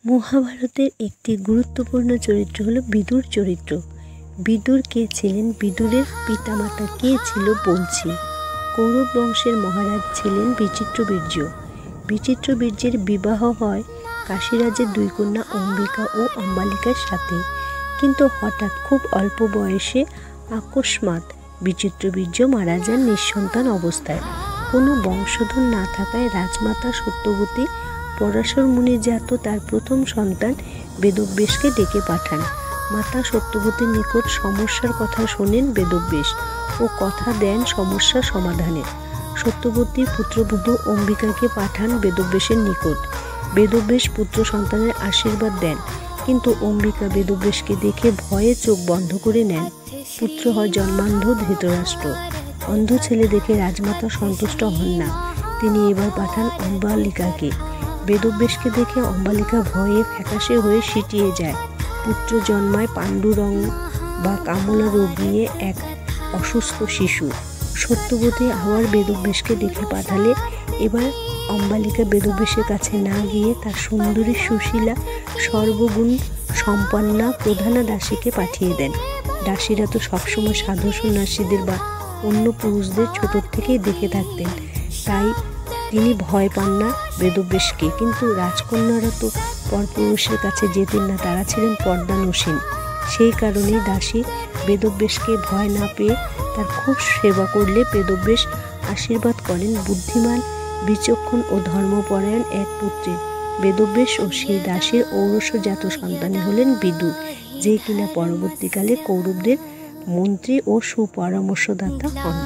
মহাভারতের একটি গুরুত্বপূর্ণ চরিত্র হলো বিদুর চরিত্র। বিদুর কে ছিলেন? বিদুরের পিতামাতা কে ছিল বলছি। কৌরব বংশের মহারাজ ছিলেন বিচিত্রবীর্য। বিচিত্রবীর্যের বিবাহ হয় কাশীরাজের দুই কন্যা অম্বিকা ও অম্বালিকার সাথে। কিন্তু হঠাৎ খুব অল্প বয়সে আকস্মাৎ বিচিত্রবীর্য মারা যান নিঃসন্তান অবস্থায়। কোনো বংশধর না থাকায় রাজমাতা সত্যবতী পরাশর মুনির জাত তার প্রথম সন্তান বেদব্যাসকে ডেকে পাঠান। মাতা সত্যবতীর নিকট সমস্যার কথা শোনেন বেদব্যাস ও কথা দেন সমস্যা সমাধানের। সত্যবতী পুত্রবধূ অম্বিকাকে পাঠান বেদব্যাসের নিকট। বেদব্যাস পুত্র সন্তানের আশীর্বাদ দেন, কিন্তু অম্বিকা বেদব্যাসকে দেখে ভয়ে চোখ বন্ধ করে নেন। পুত্র হয় জন্মান্ধ ধৃতরাষ্ট্র। অন্ধ ছেলে দেখে রাজমাতা সন্তুষ্ট হন না। তিনি এবার পাঠান অম্বালিকাকে। বেদব্যাসকে দেখে অম্বালিকা ভয়ে ফ্যাকাশে হয়ে সিটিয়ে যায়। পুত্র জন্মায় পাণ্ডুরং বা কামলা রোগ নিয়ে এক অসুস্থ শিশু। সত্যবতী আবার বেদব্যাসকে দেখে পাঠালে এবার অম্বালিকা বেদব্যাসের কাছে না গিয়ে তার সুন্দরী সুশীলা সর্বগুণ সম্পন্না প্রধানা দাসীকে পাঠিয়ে দেন। দাসীরা তো সবসময় সাধু সন্ন্যাসীদের বা অন্য পুরুষদের ছোটোর থেকেই দেখে থাকতেন, তাই তিনি ভয় পান না বেদব্যাসকে। কিন্তু রাজকন্যারা তো পরপুরুষের কাছে যেতেন না, তারা ছিলেন পর্দানসীন। সেই কারণেই দাসী বেদব্যাসকে ভয় না পেয়ে তার খুব সেবা করলে বেদব্যাস আশীর্বাদ করেন বুদ্ধিমান, বিচক্ষণ ও ধর্মপরায়ণ এক পুত্রের। বেদব্যাস ও সেই দাসীর ঔরসজাত সন্তানই হলেন বিদুর, যে কিনা পরবর্তীকালে কৌরবদের মন্ত্রী ও সুপরামর্শদাতা হন।